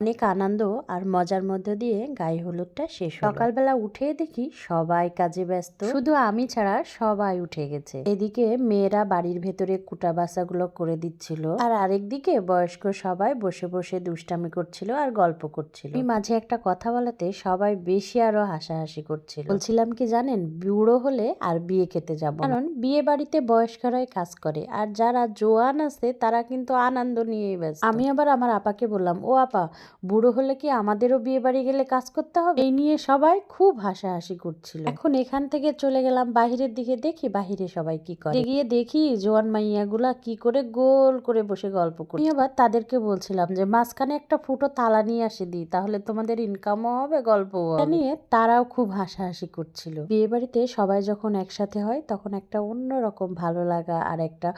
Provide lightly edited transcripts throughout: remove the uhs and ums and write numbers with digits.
অনেক আনন্দ আর মজার মধ্য দিয়ে গায়ে হলুদটা শেষ হলো। সকালবেলা উঠে দেখি সবাই কাজে ব্যস্ত, শুধু আমি ছাড়া সবাই উঠে গেছে। এদিকে মেয়েরা বাড়ির ভেতরে কুটা বাসাগুলো করে দিচ্ছিল, আর আরেকদিকে বয়স্ক সবাই বসে বসে দুষ্টামি করছিল আর গল্প করছিল। আমি মাঝে একটা কথা বলাতে সবাই বেশি আরো হাসাহাসি করছিল। বলছিলাম কি জানেন, বুড়ো হলে আর বিয়ে খেতে যাব, কারণ বিয়ে বাড়িতে বয়স্করাই কাজ করে, আর যারা জোয়ান আছে তারা কিন্তু আনন্দ নিয়েই ব্যস্ত। আমি আবার আমার আপাকে বললাম, ও আপা, বুড়ো হলে কি আমাদেরও বিয়ে বাড়ি গেলে কাজ করতে হবে? এই নিয়ে সবাই খুব হাসাহাসি করছিল। এখন এখান থেকে চলে গেলাম বাহিরের দিকে, দেখি বাহিরে সবাই কি করে। গিয়ে দেখি জোয়ান মাইয়াগুলা কি করে গোল করে বসে গল্প করে। আমি আবার তাদেরকে বলছিলাম যে মাঝখানে একটা ফুটো তালা নিয়ে আসে দিই, তাহলে তোমাদের ইনকামও হবে, গল্পও হবে। নিয়ে তারাও খুব হাসাহাসি করছিল। বিয়ে বাড়িতে সবাই যখন একসাথে হয় তখন একটা অন্যরকম ভালো লাগা আর একটা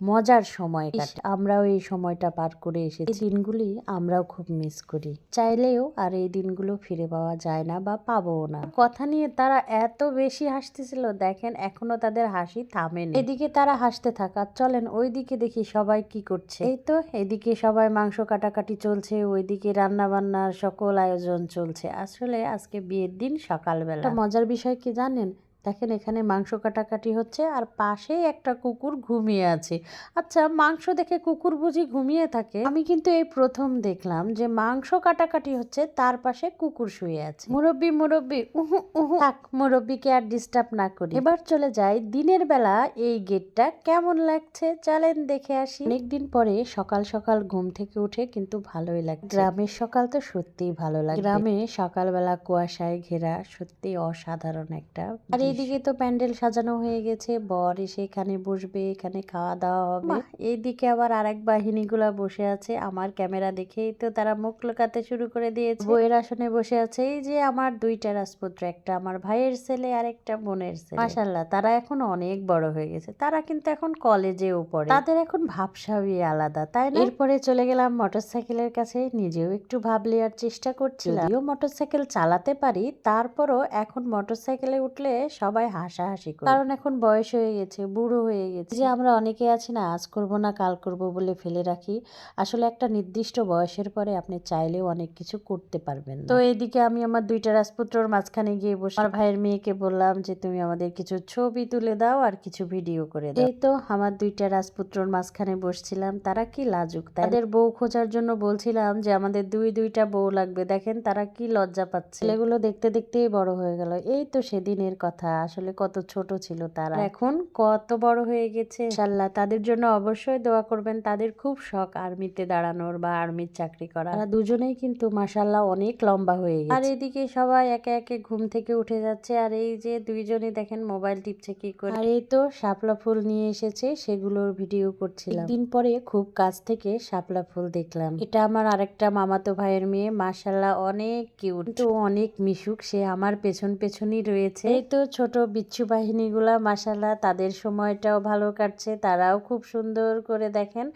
মজার সময় কাটে। আমরাও এই সময়টা পার করে এসেছি। এই দিনগুলি আমরাও খুব মিস করি, চাইলেও আর এই দিনগুলো ফিরে পাওয়া যায় না বা পাবোও না। কথা নিয়ে তারা এত বেশি হাসতেছিল, দেখেন এখনো তাদের হাসি থামেনি। এদিকে তারা হাসতে থাকা, চলেন ওইদিকে দেখি সবাই কি করছে। এই তো এদিকে সবাই মাংস কাটাকাটি চলছে, ওইদিকে রান্না বান্নার সকল আয়োজন চলছে। আসলে আজকে বিয়ের দিন সকালবেলা। মজার বিষয় কি জানেন, দেখেন এখানে মাংস কাটাকাটি হচ্ছে আর পাশেই একটা কুকুর ঘুমিয়ে আছে। আচ্ছা, মাংস দেখে কুকুর বুঝি ঘুমিয়ে থাকে? আমি কিন্তু এই প্রথম দেখলাম যে মাংস কাটাকাটি হচ্ছে, তার পাশে কুকুর শুয়ে আছে। মুরব্বি মুরব্বি, উহু উহু, থাক, মুরব্বিকে আর ডিস্টার্ব না করি। এবার চলে যাই দিনের বেলা এই গেটটা কেমন লাগছে, চলেন দেখে আসি। অনেকদিন পরে সকাল সকাল ঘুম থেকে উঠে কিন্তু ভালোই লাগছে। গ্রামের সকাল তো সত্যিই ভালো লাগে। গ্রামে সকালবেলা কুয়াশায় ঘেরা, সত্যি অসাধারণ একটা। আর এইদিকে তো প্যান্ডেল সাজানো হয়ে গেছে, বর এসে এখানে বসবে, এখানে খাওয়া দাওয়া হবে। এইদিকে আবার আরেক বাহিনীগুলা বসে আছে, আমার ক্যামেরা দেখেই তো তারা মুখ লুকাতে শুরু করে দিয়েছে। বইয়ের আসনে বসে আছে এই যে আমার দুইটা রাজপুত্র, একটা আমার ভাইয়ের ছেলে আর একটা বোনের ছেলে। মাশাআল্লাহ, তারা এখন অনেক বড় হয়ে গেছে, তারা কিন্তু এখন কলেজেও পড়ে, তাদের এখন ভাবসাবই আলাদা, তাই না? এরপরে চলে গেলাম মোটরসাইকেলের কাছে, নিজেও একটু ভাব নেওয়ার চেষ্টা করছিলাম। যদিও মোটরসাইকেল চালাতে পারি, তারপরও এখন মোটরসাইকেলে উঠলে সবাই হাসাহাসি করে, কারণ এখন বয়স হয়ে গেছে, বুড়ো হয়ে গেছে। যে আমরা অনেকে আছি না, আজ করব না কাল করব বলে ফেলে রাখি, আসলে একটা নির্দিষ্ট বয়সের পরে আপনি চাইলেও অনেক কিছু করতে পারবেন না। তো এইদিকে আমি আমার দুইটা রাজপুত্রর মাঝখানে গিয়ে বসে আমার ভাইয়ের মেয়েকে বললাম যে তুমি আমাদের কিছু ছবি তুলে দাও আর কিছু ভিডিও করে দাও। এই তো আমার দুইটা রাজপুত্রর মাঝখানে বসছিলাম, তারা কি লাজুক, তাদের বউ খোঁজার জন্য বলছিলাম যে আমাদের দুইটা বউ লাগবে, দেখেন তারা কি লজ্জা পাচ্ছে। ছেলেগুলো দেখতে দেখতেই বড় হয়ে গেল। এই তো সেদিনের কথা, আসলে কত ছোট ছিল তারা, এখন কত বড় হয়ে গেছে। ইনশাআল্লাহ তাদের জন্য অবশ্যই দোয়া করবেন, তাদের খুব শখ আর্মিতে দাঁড়ানোর বা আর্মির চাকরি করা। তারা দুজনেই কিন্তু মাশাআল্লাহ অনেক লম্বা হয়ে গেছে। আর এদিকে সবাই একে একে ঘুম থেকে উঠে যাচ্ছে, আর এই যে দুইজনে দেখেন মোবাইল টিপছে কি করে। আর এই তো শাপলা ফুল নিয়ে এসেছে, সেগুলোর ভিডিও করছিলাম। দিন পরে খুব কাছ থেকে শাপলা ফুল দেখলাম। এটা আমার আরেকটা মামাতো ভাইয়ের মেয়ে, মাশাআল্লাহ অনেক কিউট, তো অনেক মিশুক, সে আমার পেছন পেছনই রয়েছে। এই তো ছোট বিচ্ছু বাহিনীগুলা মাশাআল্লাহ তাদের সময়টাও ভালো কাটছে, তারাও খুব সুন্দর করে দেখেন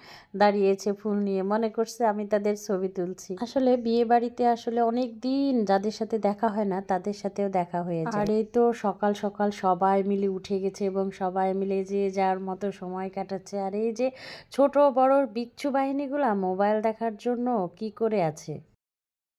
দাঁড়িয়েছে ফুল নিয়ে, মনে করছে আমি তাদের ছবি তুলছি। আসলে বিয়ে বাড়িতে আসলে অনেক দিন যাদের সাথে দেখা হয় না তাদের সাথেও দেখা হয়ে যায়। আর এই তো সকাল সকাল সবাই মিলে উঠে গেছে এবং সবাই মিলে যে যার মতো সময় কাটাচ্ছে। আর এই যে ছোট বড় বিচ্ছু বাহিনীগুলা মোবাইল দেখার জন্য কি করে আছে।